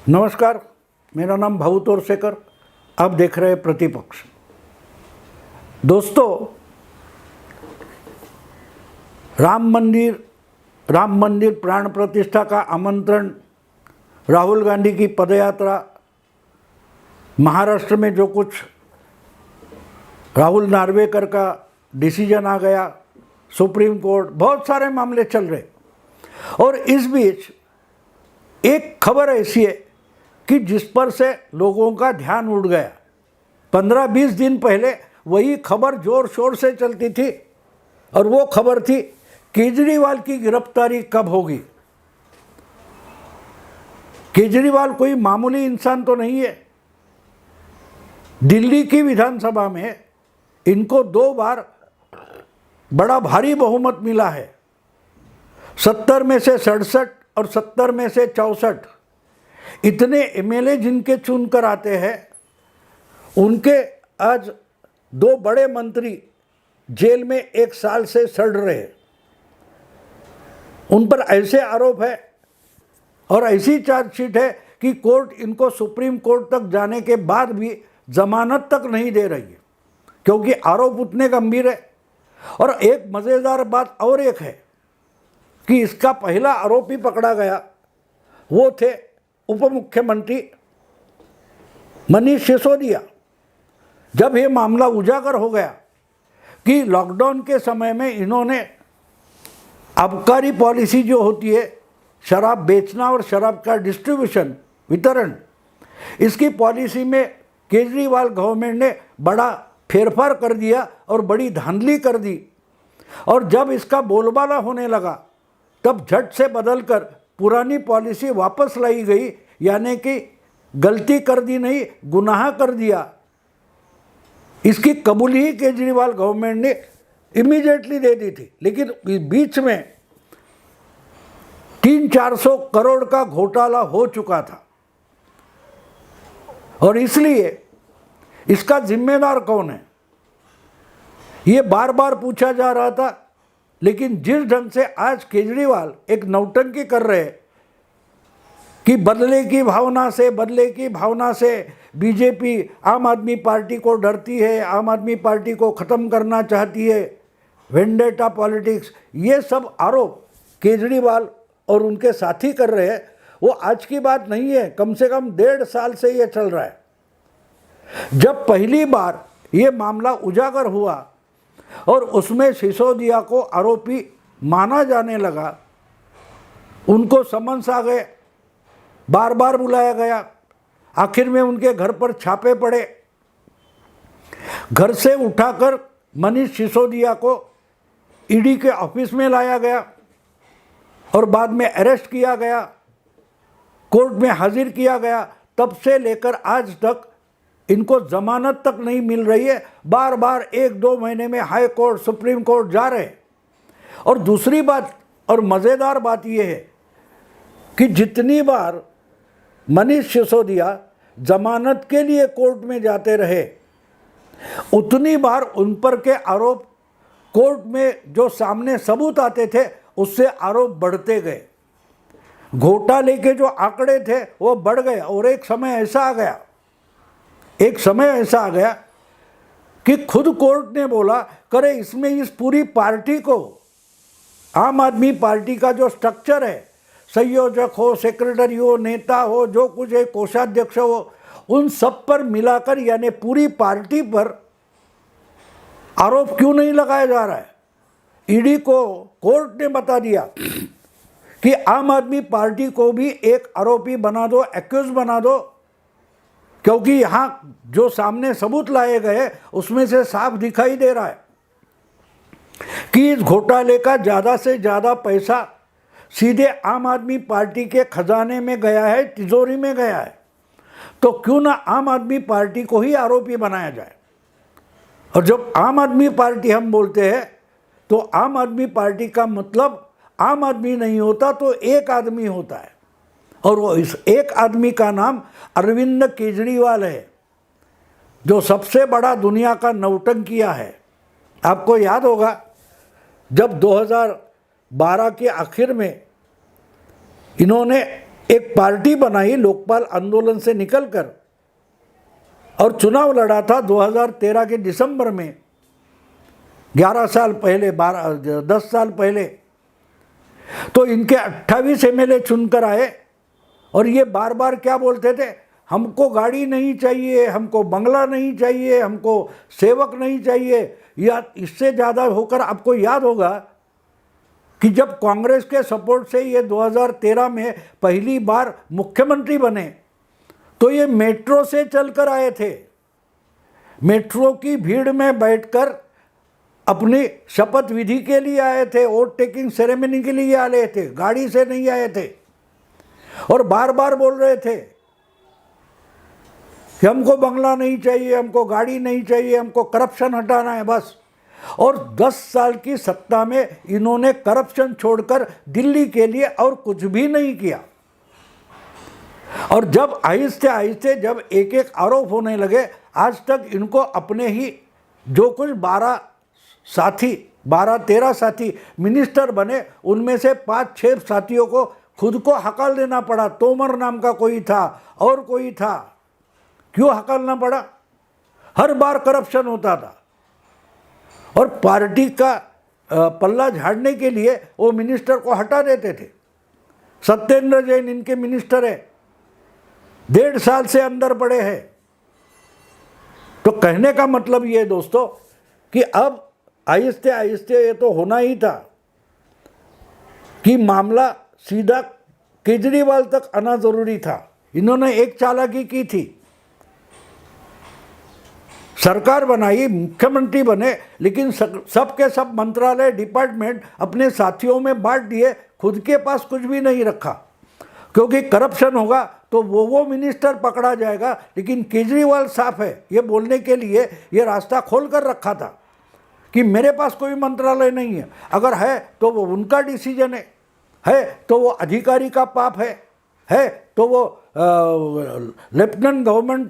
नमस्कार, मेरा नाम भाऊ तोरसेकर। आप देख रहे हैं प्रतिपक्ष। दोस्तों, राम मंदिर प्राण प्रतिष्ठा का आमंत्रण, राहुल गांधी की पदयात्रा, महाराष्ट्र में जो कुछ राहुल नार्वेकर का डिसीजन आ गया, सुप्रीम कोर्ट, बहुत सारे मामले चल रहे। और इस बीच एक खबर ऐसी है कि जिस पर से लोगों का ध्यान उड़ गया। 15-20 दिन पहले वही खबर जोर शोर से चलती थी और वो खबर थी केजरीवाल की गिरफ्तारी कब होगी। केजरीवाल कोई मामूली इंसान तो नहीं है। दिल्ली की विधानसभा में इनको 2 बार बड़ा भारी बहुमत मिला है। 70 में से 67 और 70 में से 64 इतने एमएलए जिनके चुनकर आते हैं, उनके आज 2 बड़े मंत्री जेल में 1 साल से सड़ रहे। उन पर ऐसे आरोप है और ऐसी चार्जशीट है कि कोर्ट इनको सुप्रीम कोर्ट तक जाने के बाद भी जमानत तक नहीं दे रही है, क्योंकि आरोप उतने गंभीर है। और एक मज़ेदार बात और एक है कि इसका पहला आरोपी पकड़ा गया, वो थे उप मुख्यमंत्री मनीष सिसोदिया। जब ये मामला उजागर हो गया कि लॉकडाउन के समय में इन्होंने आबकारी पॉलिसी जो होती है, शराब बेचना और शराब का डिस्ट्रीब्यूशन, वितरण, इसकी पॉलिसी में केजरीवाल गवर्नमेंट ने बड़ा फेरफार कर दिया और बड़ी धांधली कर दी। और जब इसका बोलबाला होने लगा तब झट से बदलकर पुरानी पॉलिसी वापस लाई गई, यानी कि गलती कर दी नहीं, गुनाह कर दिया। इसकी कबूली ही केजरीवाल गवर्नमेंट ने इमीडिएटली दे दी थी। लेकिन बीच में 300-400 करोड़ का घोटाला हो चुका था और इसलिए इसका जिम्मेदार कौन है, ये बार बार पूछा जा रहा था। लेकिन जिस ढंग से आज केजरीवाल एक नौटंकी कर रहे कि बदले की भावना से बीजेपी आम आदमी पार्टी को डरती है, आम आदमी पार्टी को ख़त्म करना चाहती है, वेंडेटा पॉलिटिक्स, ये सब आरोप केजरीवाल और उनके साथी कर रहे हैं, वो आज की बात नहीं है। कम से कम 1.5 साल से ये चल रहा है। जब पहली बार ये मामला उजागर हुआ और उसमें सिसोदिया को आरोपी माना जाने लगा, उनको समन्स आ गए, बार बार बुलाया गया, आखिर में उनके घर पर छापे पड़े, घर से उठाकर मनीष सिसोदिया को ईडी के ऑफिस में लाया गया और बाद में अरेस्ट किया गया, कोर्ट में हाजिर किया गया। तब से लेकर आज तक इनको जमानत तक नहीं मिल रही है। बार बार 1-2 महीने में हाई कोर्ट, सुप्रीम कोर्ट जा रहे। और दूसरी बात और मज़ेदार बात यह है कि जितनी बार मनीष सिसोदिया जमानत के लिए कोर्ट में जाते रहे, उतनी बार उन पर के आरोप कोर्ट में जो सामने सबूत आते थे उससे आरोप बढ़ते गए। घोटाले के जो आंकड़े थे वो बढ़ गए। और एक समय ऐसा आ गया कि खुद कोर्ट ने बोला, करे इसमें इस पूरी पार्टी को, आम आदमी पार्टी का जो स्ट्रक्चर है, संयोजक हो, सेक्रेटरी हो, नेता हो, जो कुछ है, कोषाध्यक्ष हो, उन सब पर मिलाकर यानी पूरी पार्टी पर आरोप क्यों नहीं लगाया जा रहा है। ईडी को कोर्ट ने बता दिया कि आम आदमी पार्टी को भी एक आरोपी बना दो, एक्यूज बना दो, क्योंकि यहाँ जो सामने सबूत लाए गए उसमें से साफ दिखाई दे रहा है कि इस घोटाले का ज़्यादा से ज़्यादा पैसा सीधे आम आदमी पार्टी के खजाने में गया है, तिजोरी में गया है। तो क्यों ना आम आदमी पार्टी को ही आरोपी बनाया जाए। और जब आम आदमी पार्टी हम बोलते हैं तो आम आदमी पार्टी का मतलब आम आदमी नहीं होता तो एक आदमी होता है, और वो इस एक आदमी का नाम अरविंद केजरीवाल है, जो सबसे बड़ा दुनिया का नौटंकिया है। आपको याद होगा जब 2012 के आखिर में इन्होंने एक पार्टी बनाई लोकपाल आंदोलन से निकलकर और चुनाव लड़ा था 2013 के दिसंबर में, 11 साल पहले, 10 साल पहले। तो इनके 28 एमएलए चुनकर आए और ये बार बार क्या बोलते थे, हमको गाड़ी नहीं चाहिए, हमको बंगला नहीं चाहिए, हमको सेवक नहीं चाहिए। या इससे ज़्यादा होकर आपको याद होगा कि जब कांग्रेस के सपोर्ट से ये 2013 में पहली बार मुख्यमंत्री बने तो ये मेट्रो से चलकर आए थे। मेट्रो की भीड़ में बैठकर अपनी शपथ विधि के लिए आए थे, वोट टेकिंग सेरेमनी के लिए आए थे, गाड़ी से नहीं आए थे। और बार बार बोल रहे थे कि हमको बंगला नहीं चाहिए, हमको गाड़ी नहीं चाहिए, हमको करप्शन हटाना है बस। और 10 साल की सत्ता में इन्होंने करप्शन छोड़कर दिल्ली के लिए और कुछ भी नहीं किया। और जब आहिस्ते आहिस्ते जब एक एक आरोप होने लगे, आज तक इनको अपने ही जो कुछ 12-13 साथी मिनिस्टर बने, उनमें से 5-6 साथियों को खुद को हकाल देना पड़ा। तोमर नाम का कोई था और कोई था। क्यों हकालना पड़ा? हर बार करप्शन होता था और पार्टी का पल्ला झाड़ने के लिए वो मिनिस्टर को हटा देते थे। सत्येंद्र जैन इनके मिनिस्टर है, 1.5 साल से अंदर पड़े हैं। तो कहने का मतलब ये दोस्तों कि अब आहिस्ते आहिस्ते ये तो होना ही था कि मामला सीधा केजरीवाल तक आना जरूरी था। इन्होंने एक चालाकी की थी, सरकार बनाई, मुख्यमंत्री बने, लेकिन सबके सब मंत्रालय डिपार्टमेंट अपने साथियों में बांट दिए, खुद के पास कुछ भी नहीं रखा। क्योंकि करप्शन होगा तो वो मिनिस्टर पकड़ा जाएगा। लेकिन केजरीवाल साफ है, ये बोलने के लिए ये रास्ता खोल कर रखा था कि मेरे पास कोई मंत्रालय नहीं है। अगर है तो वो उनका डिसीजन है तो वो अधिकारी का पाप है तो वो लेफ्टिनेंट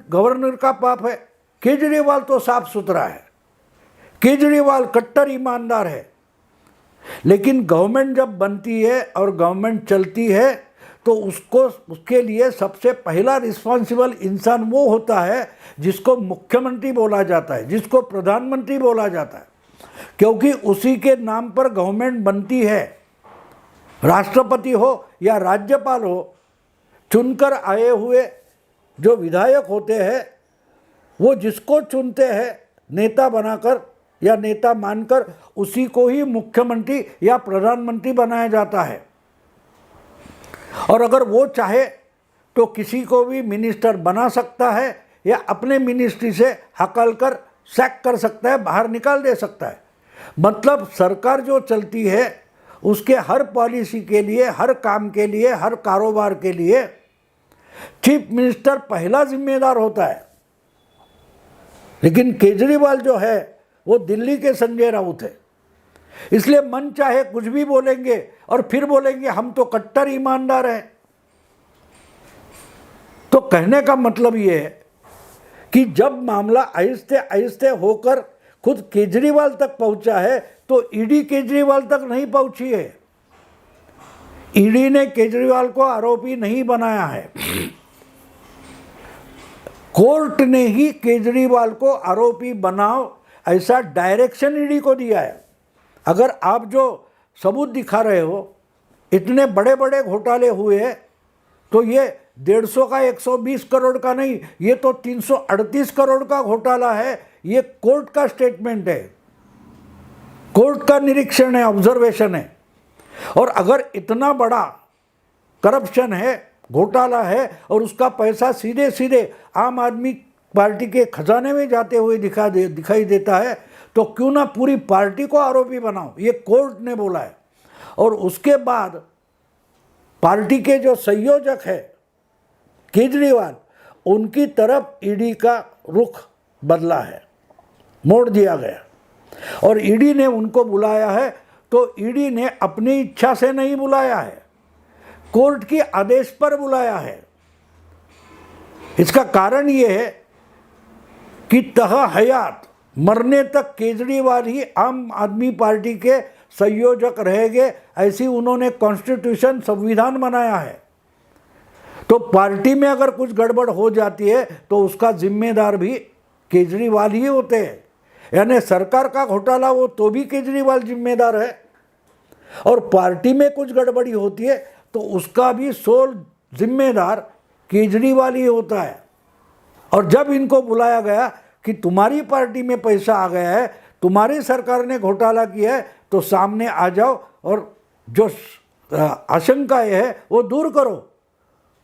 गवर्नर का पाप है। केजरीवाल तो साफ सुथरा है, केजरीवाल कट्टर ईमानदार है। लेकिन गवर्नमेंट जब बनती है और गवर्नमेंट चलती है तो उसके लिए सबसे पहला रिस्पॉन्सिबल इंसान वो होता है जिसको मुख्यमंत्री बोला जाता है, जिसको प्रधानमंत्री बोला जाता है, क्योंकि उसी के नाम पर गवर्नमेंट बनती है। राष्ट्रपति हो या राज्यपाल हो, चुनकर आए हुए जो विधायक होते हैं वो जिसको चुनते हैं नेता बनाकर या नेता मानकर, उसी को ही मुख्यमंत्री या प्रधानमंत्री बनाया जाता है। और अगर वो चाहे तो किसी को भी मिनिस्टर बना सकता है या अपने मिनिस्ट्री से हकल कर सैक कर सकता है, बाहर निकाल दे सकता है। मतलब सरकार जो चलती है उसके हर पॉलिसी के लिए, हर काम के लिए, हर कारोबार के लिए चीफ मिनिस्टर पहला जिम्मेदार होता है। लेकिन केजरीवाल जो है वो दिल्ली के संजय राउत है, इसलिए मन चाहे कुछ भी बोलेंगे और फिर बोलेंगे हम तो कट्टर ईमानदार हैं। तो कहने का मतलब ये है कि जब मामला आहिस्ते आहिस्ते होकर खुद केजरीवाल तक पहुंचा है तो ईडी केजरीवाल तक नहीं पहुंची है। ईडी ने केजरीवाल को आरोपी नहीं बनाया है, कोर्ट ने ही केजरीवाल को आरोपी बनाओ ऐसा डायरेक्शन ईडी को दिया है। अगर आप जो सबूत दिखा रहे हो, इतने बड़े बड़े घोटाले हुए हैं, तो ये 150 का 120 करोड़ का नहीं, ये तो 338 करोड़ का घोटाला है। ये कोर्ट का स्टेटमेंट है, कोर्ट का निरीक्षण है, ऑब्जर्वेशन है। और अगर इतना बड़ा करप्शन है, घोटाला है और उसका पैसा सीधे सीधे आम आदमी पार्टी के खजाने में जाते हुए दिखाई देता है, तो क्यों ना पूरी पार्टी को आरोपी बनाओ, ये कोर्ट ने बोला है। और उसके बाद पार्टी के जो संयोजक है केजरीवाल, उनकी तरफ ईडी का रुख बदला है, मोड़ दिया गया। और ईडी ने उनको बुलाया है तो ईडी ने अपनी इच्छा से नहीं बुलाया है, कोर्ट के आदेश पर बुलाया है। इसका कारण ये है कि तह हयात मरने तक केजरीवाल ही आम आदमी पार्टी के संयोजक रहेंगे, ऐसी उन्होंने कॉन्स्टिट्यूशन संविधान बनाया है। तो पार्टी में अगर कुछ गड़बड़ हो जाती है तो उसका जिम्मेदार भी केजरीवाल ही होते हैं, यानी सरकार का घोटाला हो तो भी केजरीवाल जिम्मेदार है, और पार्टी में कुछ गड़बड़ी होती है तो उसका भी सोल जिम्मेदार केजरीवाल ही होता है। और जब इनको बुलाया गया कि तुम्हारी पार्टी में पैसा आ गया है, तुम्हारी सरकार ने घोटाला किया है, तो सामने आ जाओ और जो आशंकाएं है वो दूर करो,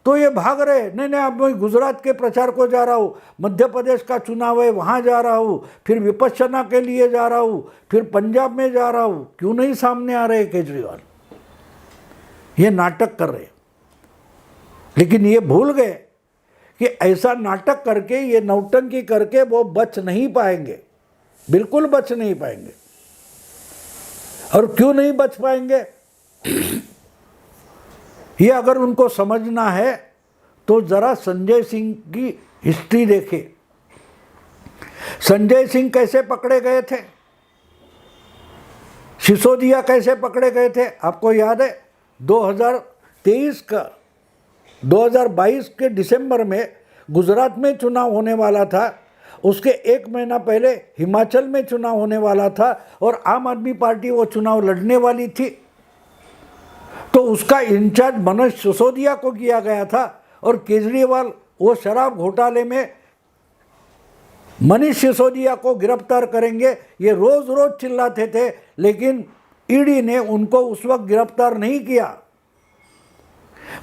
तो ये भाग रहे, नहीं अब मैं गुजरात के प्रचार को जा रहा हूँ, मध्य प्रदेश का चुनाव है वहाँ जा रहा हूँ, फिर विपश्यना के लिए जा रहा हूँ, फिर पंजाब में जा रहा हूँ। क्यों नहीं सामने आ रहे केजरीवाल? ये नाटक कर रहे, लेकिन ये भूल गए कि ऐसा नाटक करके, ये नौटंकी करके वो बच नहीं पाएंगे, बिल्कुल बच नहीं पाएंगे। और क्यों नहीं बच पाएंगे? ये अगर उनको समझना है तो जरा संजय सिंह की हिस्ट्री देखे। संजय सिंह कैसे पकड़े गए थे, सिसोदिया कैसे पकड़े गए थे, आपको याद है? 2022 के दिसंबर में गुजरात में चुनाव होने वाला था, उसके एक महीना पहले हिमाचल में चुनाव होने वाला था और आम आदमी पार्टी वो चुनाव लड़ने वाली थी, तो उसका इंचार्ज मनीष सिसोदिया को किया गया था। और केजरीवाल वो शराब घोटाले में मनीष सिसोदिया को गिरफ्तार करेंगे ये रोज रोज चिल्लाते थे, लेकिन ईडी ने उनको उस वक्त गिरफ्तार नहीं किया।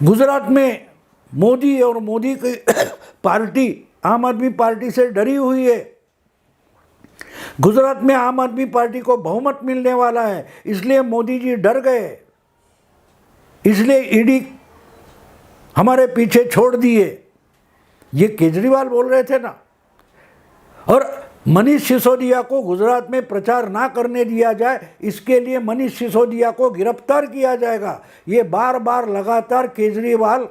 गुजरात में मोदी और मोदी की पार्टी आम आदमी पार्टी से डरी हुई है। गुजरात में आम आदमी पार्टी को बहुमत मिलने वाला है, इसलिए मोदी जी डर गए, इसलिए ईडी हमारे पीछे छोड़ दिए। ये केजरीवाल बोल रहे थे ना। और मनीष सिसोदिया को गुजरात में प्रचार ना करने दिया जाए, इसके लिए मनीष सिसोदिया को गिरफ्तार किया जाएगा। ये बार बार लगातार केजरीवाल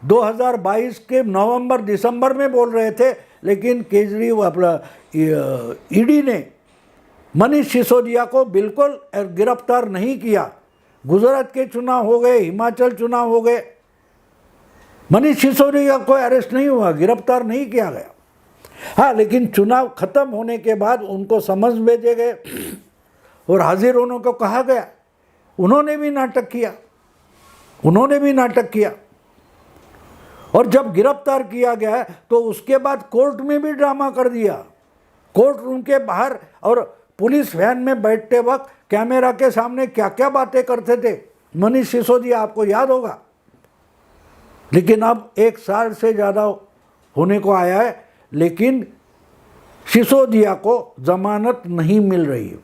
2022 के नवंबर दिसंबर में बोल रहे थे, लेकिन केजरीवाल ईडी ने मनीष सिसोदिया को बिल्कुल गिरफ्तार नहीं किया। गुजरात के चुनाव हो गए, हिमाचल चुनाव हो गए, मनीष सिसोदिया को अरेस्ट नहीं हुआ, गिरफ्तार नहीं किया गया। हाँ, लेकिन चुनाव खत्म होने के बाद उनको समझ भेजे गए और हाजिर होने को कहा गया। उन्होंने भी नाटक किया, और जब गिरफ्तार किया गया तो उसके बाद कोर्ट में भी ड्रामा कर दिया। कोर्ट रूम के बाहर और पुलिस वैन में बैठते वक्त कैमरा के सामने क्या क्या बातें करते थे मनीष सिसोदिया, आपको याद होगा। लेकिन अब 1 साल से ज़्यादा होने को आया है, लेकिन सिसोदिया को जमानत नहीं मिल रही है,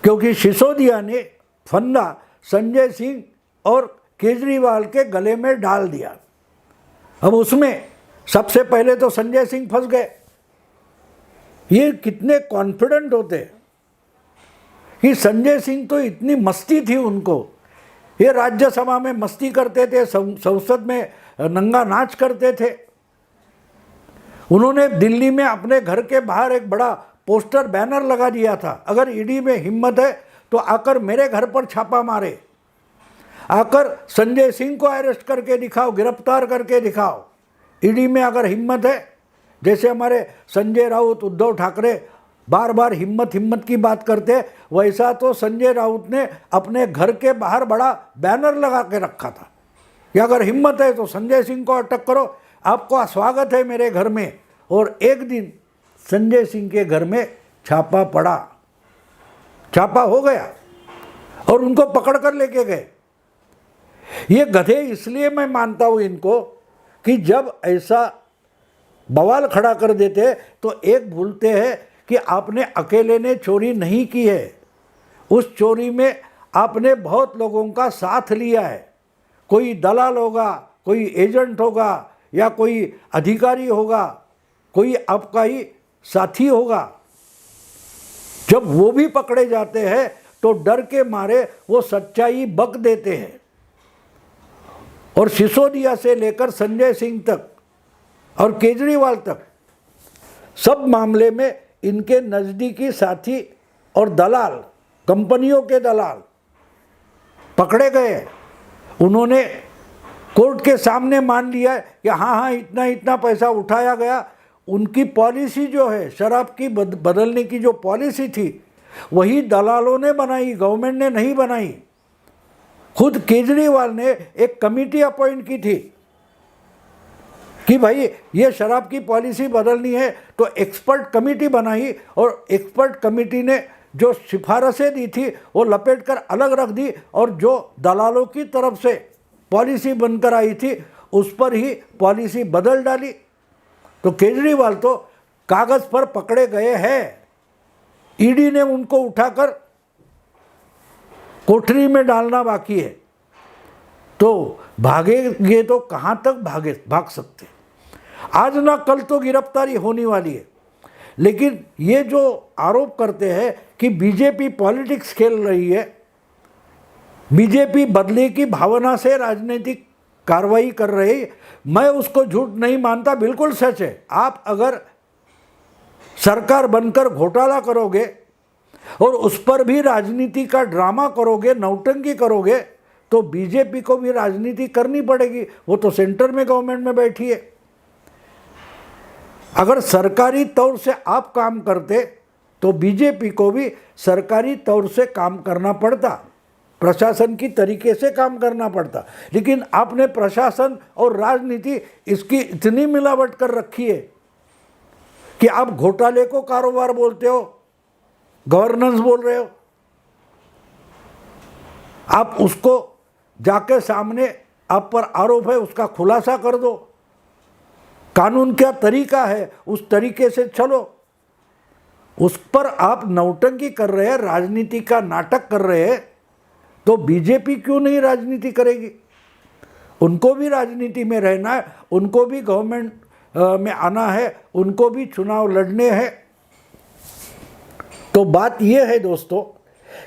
क्योंकि सिसोदिया ने फंदा संजय सिंह और केजरीवाल के गले में डाल दिया। अब उसमें सबसे पहले तो संजय सिंह फंस गए। ये कितने कॉन्फिडेंट होते कि संजय सिंह तो इतनी मस्ती थी उनको, ये राज्यसभा में मस्ती करते थे, संसद में नंगा नाच करते थे। उन्होंने दिल्ली में अपने घर के बाहर एक बड़ा पोस्टर बैनर लगा दिया था, अगर ईडी में हिम्मत है तो आकर मेरे घर पर छापा मारे, आकर संजय सिंह को अरेस्ट करके दिखाओ, गिरफ्तार करके दिखाओ। ईडी में अगर हिम्मत है, जैसे हमारे संजय राउत, उद्धव ठाकरे बार बार हिम्मत की बात करते, वैसा तो संजय राउत ने अपने घर के बाहर बड़ा बैनर लगा के रखा था कि अगर हिम्मत है तो संजय सिंह को अटक करो, आपका स्वागत है मेरे घर में। और एक दिन संजय सिंह के घर में छापा पड़ा, छापा हो गया और उनको पकड़ कर लेके गए। ये गधे इसलिए मैं मानता हूँ इनको कि जब ऐसा बवाल खड़ा कर देते तो एक भूलते हैं कि आपने अकेले ने चोरी नहीं की है, उस चोरी में आपने बहुत लोगों का साथ लिया है। कोई दलाल होगा, कोई एजेंट होगा, या कोई अधिकारी होगा, कोई आपका ही साथी होगा। जब वो भी पकड़े जाते हैं तो डर के मारे वो सच्चाई बक देते हैं। और सिसोदिया से लेकर संजय सिंह तक और केजरीवाल तक सब मामले में इनके नज़दीकी साथी और दलाल, कंपनियों के दलाल पकड़े गए। उन्होंने कोर्ट के सामने मान लिया कि हाँ हाँ इतना इतना पैसा उठाया गया। उनकी पॉलिसी जो है शराब की बदलने की जो पॉलिसी थी वही दलालों ने बनाई, गवर्नमेंट ने नहीं बनाई। खुद केजरीवाल ने एक कमेटी अपॉइंट की थी कि भाई ये शराब की पॉलिसी बदलनी है, तो एक्सपर्ट कमेटी बनाई और एक्सपर्ट कमेटी ने जो सिफारिशें दी थी वो लपेट कर अलग रख दी और जो दलालों की तरफ से पॉलिसी बनकर आई थी उस पर ही पॉलिसी बदल डाली। तो केजरीवाल तो कागज़ पर पकड़े गए हैं, ईडी ने उनको उठाकर कोठरी में डालना बाकी है। तो भागेंगे तो कहाँ तक भाग सकते। आज ना कल तो गिरफ्तारी होने वाली है, लेकिन ये जो आरोप करते हैं कि बीजेपी पॉलिटिक्स खेल रही है, बीजेपी बदले की भावना से राजनीतिक कार्रवाई कर रही है, मैं उसको झूठ नहीं मानता, बिल्कुल सच है। आप अगर सरकार बनकर घोटाला करोगे और उस पर भी राजनीति का ड्रामा करोगे, नौटंकी करोगे, तो बीजेपी को भी राजनीति करनी पड़ेगी। वो तो सेंटर में गवर्नमेंट में बैठी है। अगर सरकारी तौर से आप काम करते तो बीजेपी को भी सरकारी तौर से काम करना पड़ता, प्रशासन की तरीके से काम करना पड़ता। लेकिन आपने प्रशासन और राजनीति इसकी इतनी मिलावट कर रखी है कि आप घोटाले को कारोबार बोलते हो, गवर्नेंस बोल रहे हो। आप उसको जाके सामने आप पर आरोप है उसका खुलासा कर दो, कानून क्या तरीका है उस तरीके से चलो। उस पर आप नौटंकी कर रहे हैं, राजनीति का नाटक कर रहे हैं, तो बीजेपी क्यों नहीं राजनीति करेगी? उनको भी राजनीति में रहना है, उनको भी गवर्नमेंट में आना है, उनको भी चुनाव लड़ने हैं। तो बात यह है दोस्तों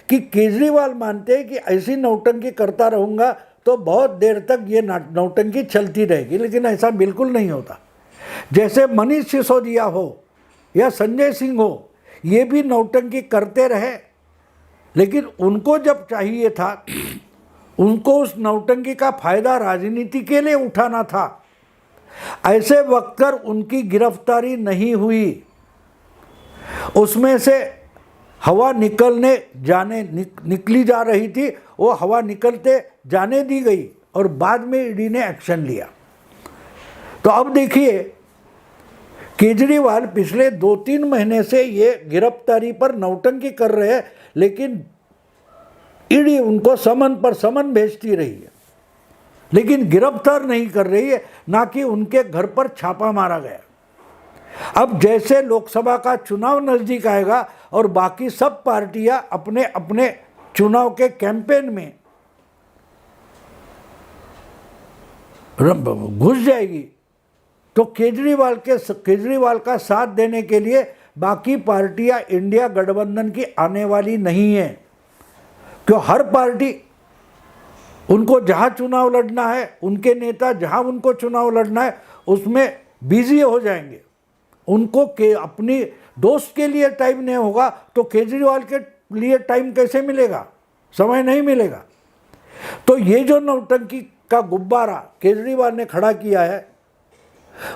कि केजरीवाल मानते हैं कि ऐसी नौटंकी करता रहूँगा तो बहुत देर तक ये नौटंकी चलती रहेगी, लेकिन ऐसा बिल्कुल नहीं होता। जैसे मनीष सिसोदिया हो या संजय सिंह हो, ये भी नौटंकी करते रहे, लेकिन उनको जब चाहिए था उनको उस नौटंकी का फायदा राजनीति के लिए उठाना था। ऐसे वक्त पर उनकी गिरफ्तारी नहीं हुई, उसमें से हवा निकली जा रही थी, वो हवा निकलते जाने दी गई और बाद में ईडी ने एक्शन लिया। तो अब देखिए केजरीवाल पिछले 2-3 महीने से ये गिरफ्तारी पर नौटंकी कर रहे हैं, लेकिन ईडी उनको समन पर समन भेजती रही है, लेकिन गिरफ्तार नहीं कर रही है, ना कि उनके घर पर छापा मारा गया। अब जैसे लोकसभा का चुनाव नज़दीक आएगा और बाकी सब पार्टियां अपने अपने चुनाव के कैंपेन में घुस जाएगी, तो केजरीवाल का साथ देने के लिए बाकी पार्टियां इंडिया गठबंधन की आने वाली नहीं है। क्यों? हर पार्टी उनको जहां चुनाव लड़ना है, उनके नेता जहां उनको चुनाव लड़ना है उसमें बिजी हो जाएंगे। उनको अपनी दोस्त के लिए टाइम नहीं होगा तो केजरीवाल के लिए टाइम कैसे मिलेगा? समय नहीं मिलेगा। तो ये जो नौटंकी का गुब्बारा केजरीवाल ने खड़ा किया है,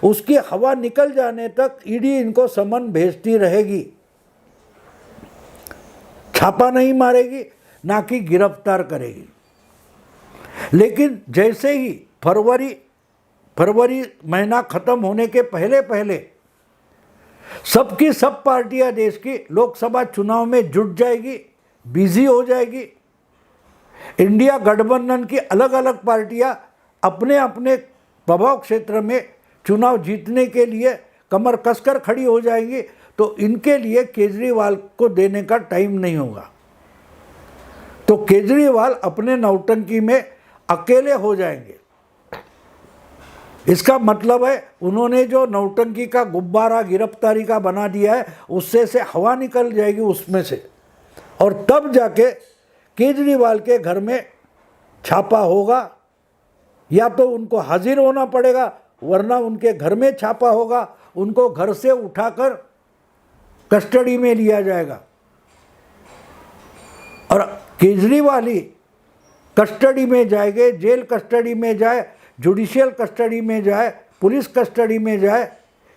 उसकी हवा निकल जाने तक ईडी इनको समन भेजती रहेगी, छापा नहीं मारेगी, ना कि गिरफ्तार करेगी। लेकिन जैसे ही फरवरी महीना खत्म होने के पहले पहले सबकी सब पार्टियां देश की लोकसभा चुनाव में जुट जाएगी, बिजी हो जाएगी। इंडिया गठबंधन की अलग अलग पार्टियां अपने अपने प्रभाव क्षेत्र में चुनाव जीतने के लिए कमर कसकर खड़ी हो जाएंगी। तो इनके लिए केजरीवाल को देने का टाइम नहीं होगा। तो केजरीवाल अपने नौटंकी में अकेले हो जाएंगे। इसका मतलब है उन्होंने जो नौटंकी का गुब्बारा गिरफ्तारी का बना दिया है उससे से हवा निकल जाएगी उसमें से, और तब जाके केजरीवाल के घर में छापा होगा, या तो उनको हाजिर होना पड़ेगा वरना उनके घर में छापा होगा, उनको घर से उठाकर कस्टडी में लिया जाएगा। और केजरीवाल ही कस्टडी में जाएंगे, जेल कस्टडी में जाए, जुडिशियल कस्टडी में जाए, पुलिस कस्टडी में जाए,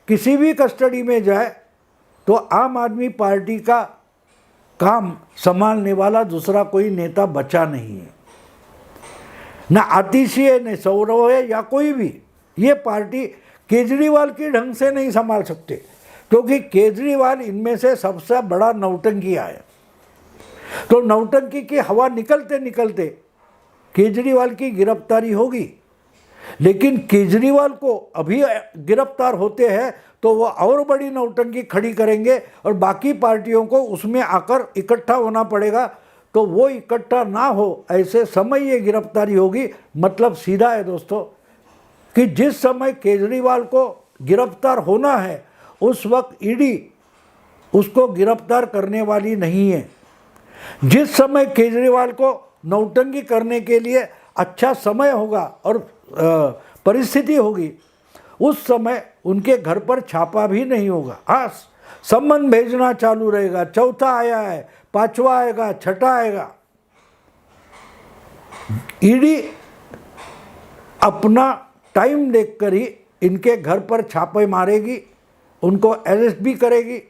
किसी भी कस्टडी में जाए, तो आम आदमी पार्टी का काम संभालने वाला दूसरा कोई नेता बचा नहीं है। न आतिशी है, न सौरव है, या कोई भी ये पार्टी केजरीवाल की ढंग से नहीं संभाल सकते, क्योंकि केजरीवाल इनमें से सबसे बड़ा नौटंकिया है। तो नौटंकी की हवा निकलते निकलते केजरीवाल की गिरफ्तारी होगी, लेकिन केजरीवाल को अभी गिरफ्तार होते हैं तो वो और बड़ी नौटंकी खड़ी करेंगे और बाकी पार्टियों को उसमें आकर इकट्ठा होना पड़ेगा। तो वो इकट्ठा ना हो ऐसे समय ये गिरफ्तारी होगी। मतलब सीधा है दोस्तों कि जिस समय केजरीवाल को गिरफ्तार होना है उस वक्त ईडी उसको गिरफ्तार करने वाली नहीं है। जिस समय केजरीवाल को नौटंकी करने के लिए अच्छा समय होगा और परिस्थिति होगी, उस समय उनके घर पर छापा भी नहीं होगा। हाँ, सम्मन भेजना चालू रहेगा। चौथा आया है, पांचवा आएगा, छठा आएगा। ईडी अपना टाइम देखकर ही इनके घर पर छापे मारेगी, उनको अरेस्ट भी करेगी,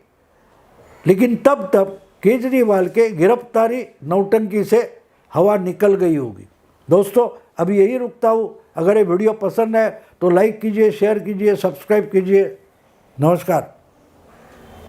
लेकिन तब तक केजरीवाल के गिरफ्तारी नौटंकी से हवा निकल गई होगी। दोस्तों अभी यही रुकता हूँ। अगर ये वीडियो पसंद है तो लाइक कीजिए, शेयर कीजिए, सब्सक्राइब कीजिए। नमस्कार।